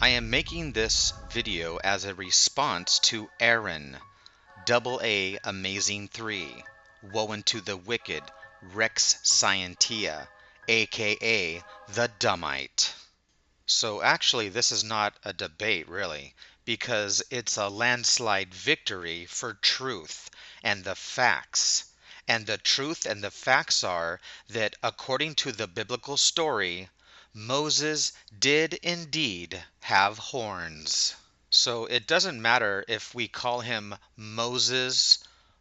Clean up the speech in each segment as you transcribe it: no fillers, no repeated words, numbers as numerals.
I am making this video as a response to Aaron, AA Amazing 3, Woe unto the Wicked, Rex Scientia, aka the Dummite. So actually this is not a debate really, because it's a landslide victory for truth and the facts. And the truth and the facts are that according to the biblical story, Moses did indeed have horns. So it doesn't matter if we call him Moses,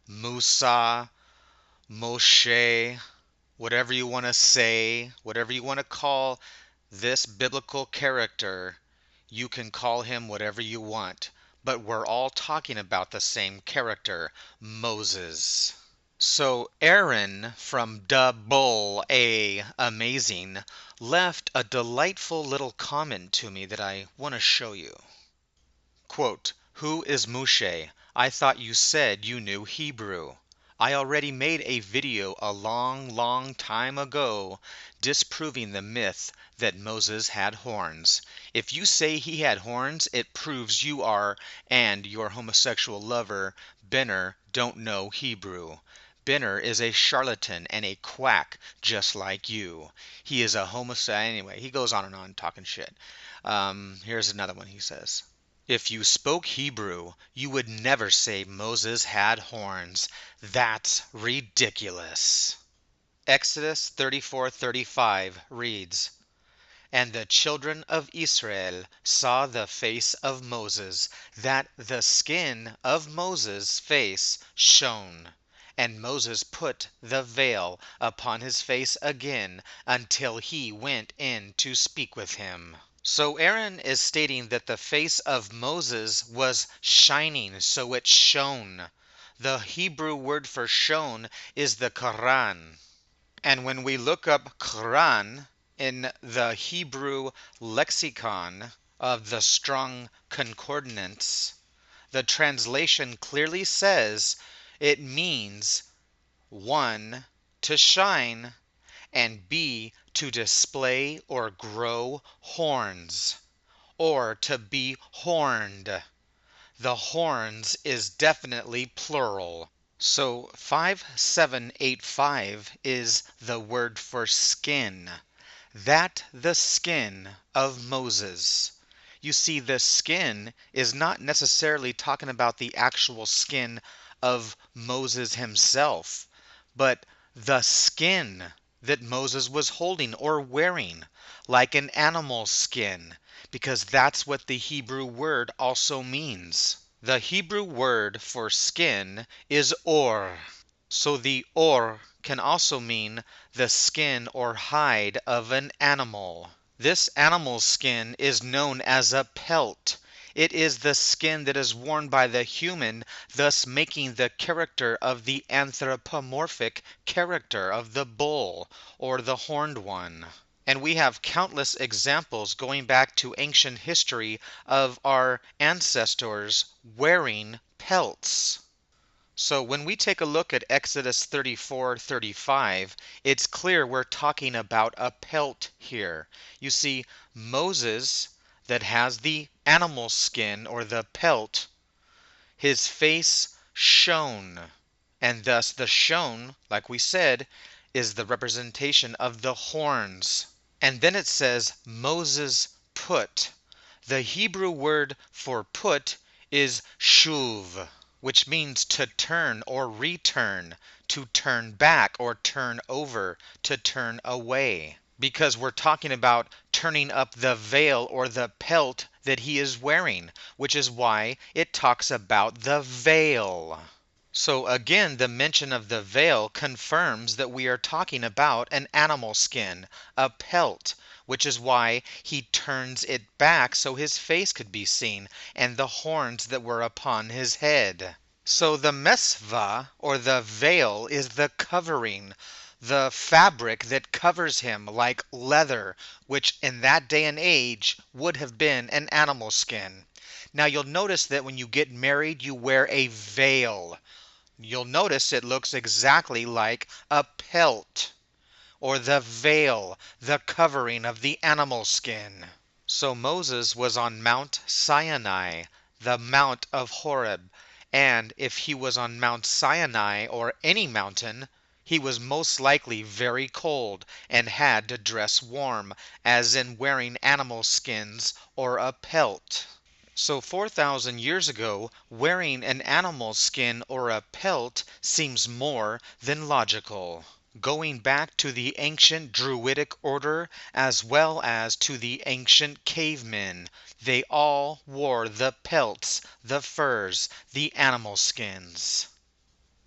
Musa, Moshe, whatever you want to say, whatever you want to call this biblical character, you can call him whatever you want. But we're all talking about the same character, Moses. So Aaron from Double A Amazing left a delightful little comment to me that I want to show you. Quote, "Who is Moshe? I thought you said you knew Hebrew. I already made a video a long time ago disproving the myth that Moses had horns. If you say he had horns, it proves you are and your homosexual lover, Benner, don't know Hebrew. Benner is a charlatan and a quack just like you. He is a homosexual." Anyway, he goes on and on talking shit. Here's another one he says. "If you spoke Hebrew, you would never say Moses had horns. That's ridiculous." Exodus 34:35 reads, "And the children of Israel saw the face of Moses, that the skin of Moses' face shone. And Moses put the veil upon his face again until he went in to speak with him." So Aaron is stating that the face of Moses was shining, so it shone. The Hebrew word for shone is the Quran. And when we look up Quran in the Hebrew lexicon of the Strong Concordance, the translation clearly says it means 1. To shine, and B. to display or grow horns, or to be horned. The horns is definitely plural. So 5785 is the word for skin. That the skin of Moses. You see, the skin is not necessarily talking about the actual skin of Moses himself, but the skin that Moses was holding or wearing, like an animal skin, because that's what the Hebrew word also means. The Hebrew word for skin is or. So the or can also mean the skin or hide of an animal. This animal's skin is known as a pelt. It is the skin that is worn by the human, thus making the character of the anthropomorphic character of the bull or the horned one. And we have countless examples going back to ancient history of our ancestors wearing pelts. So when we take a look at Exodus 34:35, it's clear we're talking about a pelt here. You see, Moses, that has the animal skin or the pelt, his face shone. And thus the shone, like we said, is the representation of the horns. And then it says Moses put. The Hebrew word for put is shuv, which means to turn or return, to turn back or turn over, to turn away. Because we're talking about turning up the veil or the pelt that he is wearing, which is why it talks about the veil. So again, the mention of the veil confirms that we are talking about an animal skin, a pelt, which is why he turns it back so his face could be seen and the horns that were upon his head. So the mesva, or the veil, is the covering, the fabric that covers him like leather, which in that day and age would have been an animal skin. Now you'll notice that when you get married, you wear a veil. You'll notice it looks exactly like a pelt, or the veil, the covering of the animal skin. So Moses was on Mount Sinai, the Mount of Horeb, and if he was on Mount Sinai or any mountain, he was most likely very cold and had to dress warm, as in wearing animal skins or a pelt. So 4,000 years ago, wearing an animal skin or a pelt seems more than logical. Going back to the ancient Druidic order as well as to the ancient cavemen, they all wore the pelts, the furs, the animal skins.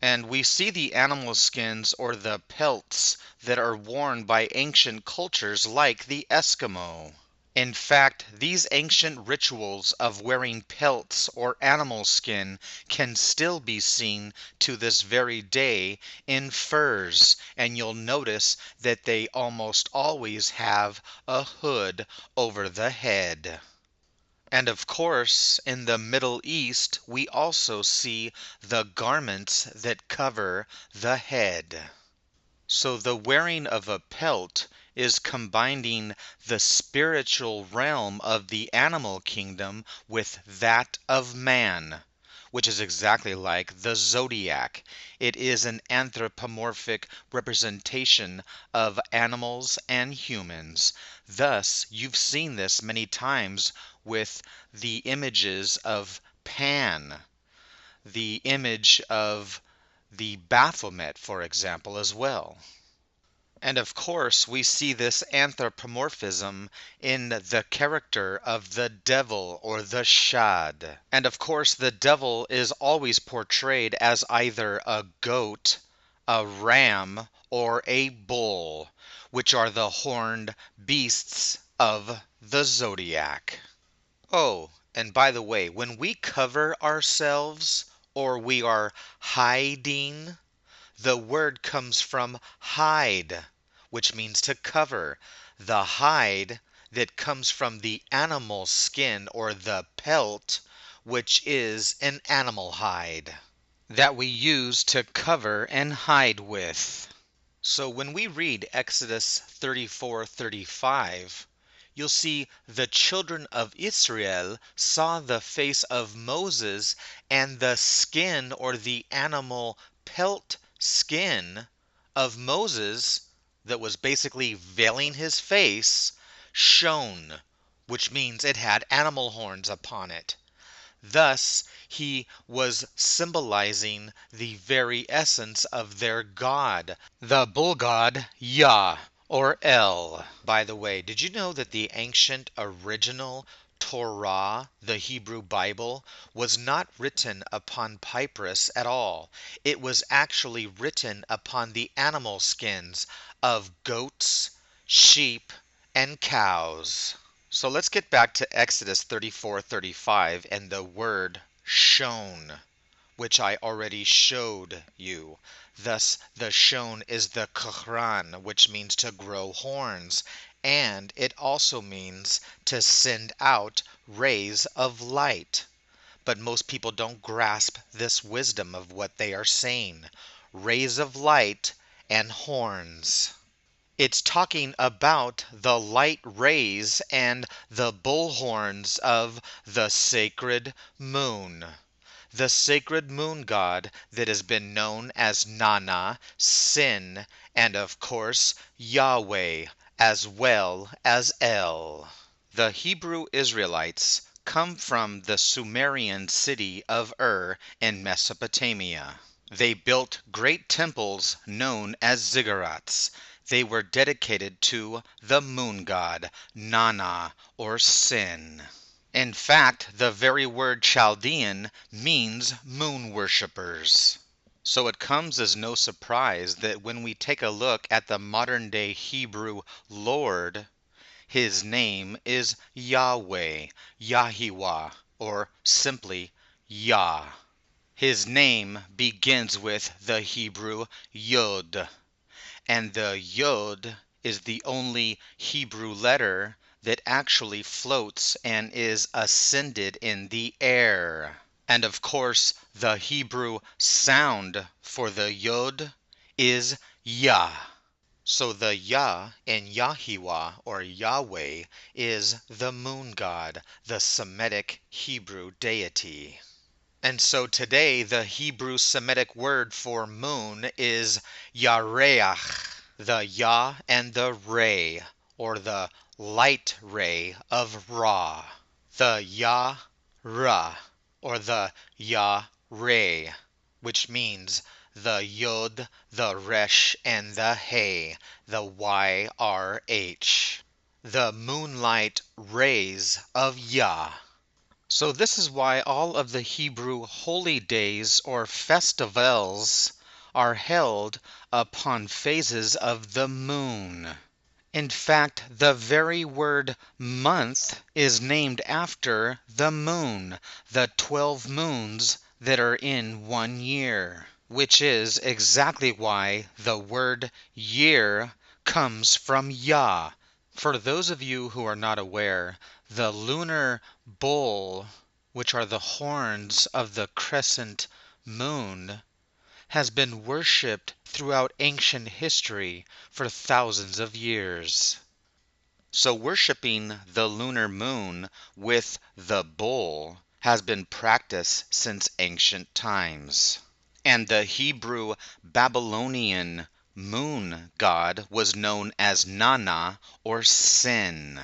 And we see the animal skins or the pelts that are worn by ancient cultures like the Eskimo. In fact, these ancient rituals of wearing pelts or animal skin can still be seen to this very day in furs, and you'll notice that they almost always have a hood over the head. And of course, in the Middle East, we also see the garments that cover the head. So the wearing of a pelt is combining the spiritual realm of the animal kingdom with that of man, which is exactly like the zodiac. It is an anthropomorphic representation of animals and humans. Thus, you've seen this many times with the images of Pan, the image of the Baphomet, for example, as well. And of course, we see this anthropomorphism in the character of the devil or the Shad. And of course, the devil is always portrayed as either a goat, a ram, or a bull, which are the horned beasts of the zodiac. Oh, and by the way, when we cover ourselves or we are hiding, the word comes from hide, which means to cover. The hide that comes from the animal skin or the pelt, which is an animal hide that we use to cover and hide with. So when we read Exodus 34:35, you'll see the children of Israel saw the face of Moses, and the skin or the animal pelt skin of Moses that was basically veiling his face shone, which means it had animal horns upon it. Thus, he was symbolizing the very essence of their god, the bull god Yah or El. By the way, did you know that the ancient original Torah, the Hebrew Bible, was not written upon papyrus at all? It was actually written upon the animal skins of goats, sheep, and cows. So let's get back to Exodus 34:35 and the word shone, which I already showed you. Thus, the shone is the Qur'an, which means to grow horns, and it also means to send out rays of light. But most people don't grasp this wisdom of what they are saying. Rays of light and horns. It's talking about the light rays and the bullhorns of the sacred moon. The sacred moon god that has been known as Nana, Sin, and of course Yahweh, as well as El. The Hebrew Israelites come from the Sumerian city of Ur in Mesopotamia. They built great temples known as ziggurats. They were dedicated to the moon god, Nana or Sin. In fact, the very word Chaldean means moon worshippers. So it comes as no surprise that when we take a look at the modern day Hebrew Lord, his name is Yahweh, Yahiwah, or simply Yah. His name begins with the Hebrew Yod, and the Yod is the only Hebrew letter that actually floats and is ascended in the air. And of course, the Hebrew sound for the Yod is Yah. So the Yah in Yahiwah or Yahweh is the moon god, the Semitic Hebrew deity. And so today the Hebrew Semitic word for moon is Yareach, the Yah and the Ray, or the light ray of Ra. The Yah-Ra, or the Yah-Ray, which means the Yod, the Resh, and the Hey, the Y-R-H. The moonlight rays of Yah. So this is why all of the Hebrew holy days or festivals are held upon phases of the moon. In fact, the very word month is named after the moon, the 12 moons that are in 1 year, which is exactly why the word year comes from Yah. For those of you who are not aware, the lunar bull, which are the horns of the crescent moon, has been worshipped throughout ancient history for thousands of years. So worshipping the lunar moon with the bull has been practiced since ancient times. And the Hebrew Babylonian moon god was known as Nana or Sin.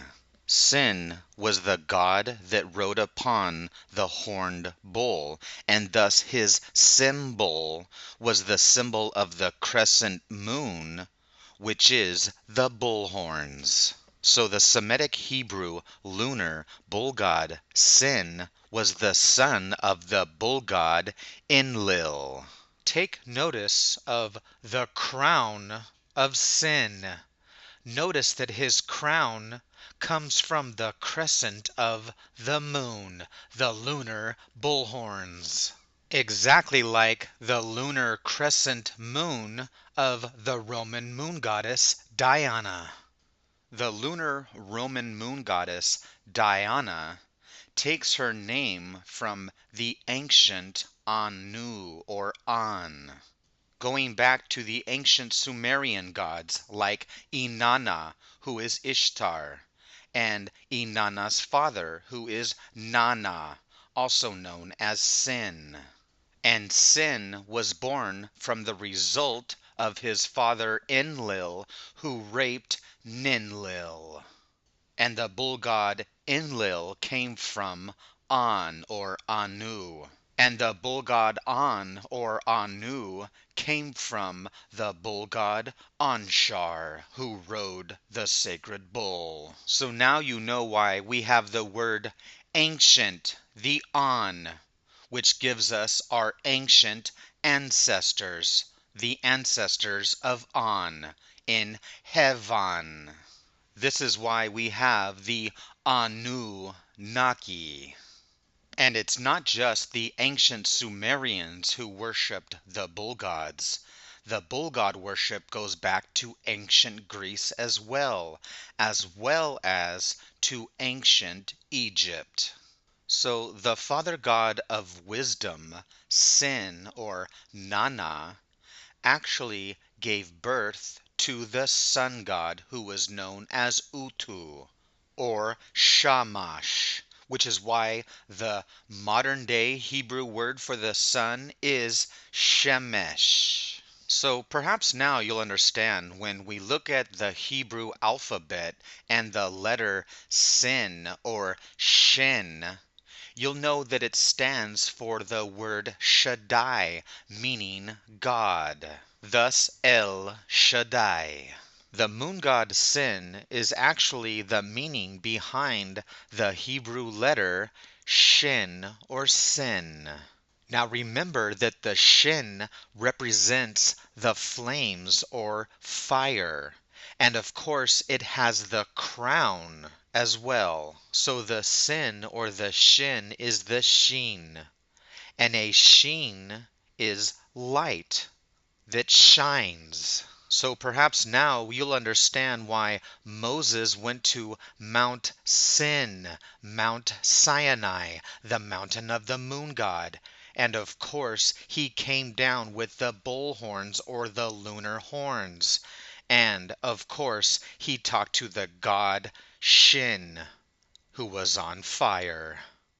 Sin was the god that rode upon the horned bull, and thus his symbol was the symbol of the crescent moon, which is the bull horns. So the Semitic Hebrew lunar bull god Sin was the son of the bull god Enlil. Take notice of the crown of Sin. Notice that his crown comes from the crescent of the moon, the lunar bullhorns. Exactly like the lunar crescent moon of the Roman moon goddess Diana. The lunar Roman moon goddess Diana takes her name from the ancient Anu or An, going back to the ancient Sumerian gods like Inanna, who is Ishtar, and Inanna's father, who is Nana, also known as Sin. And Sin was born from the result of his father Enlil, who raped Ninlil. And the bull god Enlil came from An or Anu. And the bull god An or Anu came from the bull god Anshar, who rode the sacred bull. So now you know why we have the word ancient, the An, which gives us our ancient ancestors, the ancestors of An in Hevan. This is why we have the Anunnaki. And it's not just the ancient Sumerians who worshipped the bull gods. The bull god worship goes back to ancient Greece as well as to ancient Egypt. So the father god of wisdom, Sin or Nana, actually gave birth to the sun god who was known as Utu or Shamash, which is why the modern day Hebrew word for the sun is Shemesh. So perhaps now you'll understand when we look at the Hebrew alphabet and the letter Sin or Shin, you'll know that it stands for the word Shaddai, meaning God. Thus El Shaddai. The moon god Sin is actually the meaning behind the Hebrew letter Shin or Sin. Now remember that the Shin represents the flames or fire. And of course it has the crown as well. So the Sin or the Shin is the Sheen. And a sheen is light that shines. So perhaps now you'll understand why Moses went to Mount Sin, Mount Sinai, the mountain of the moon god. And of course, he came down with the bull horns or the lunar horns. And, of course, he talked to the god Shin, who was on fire.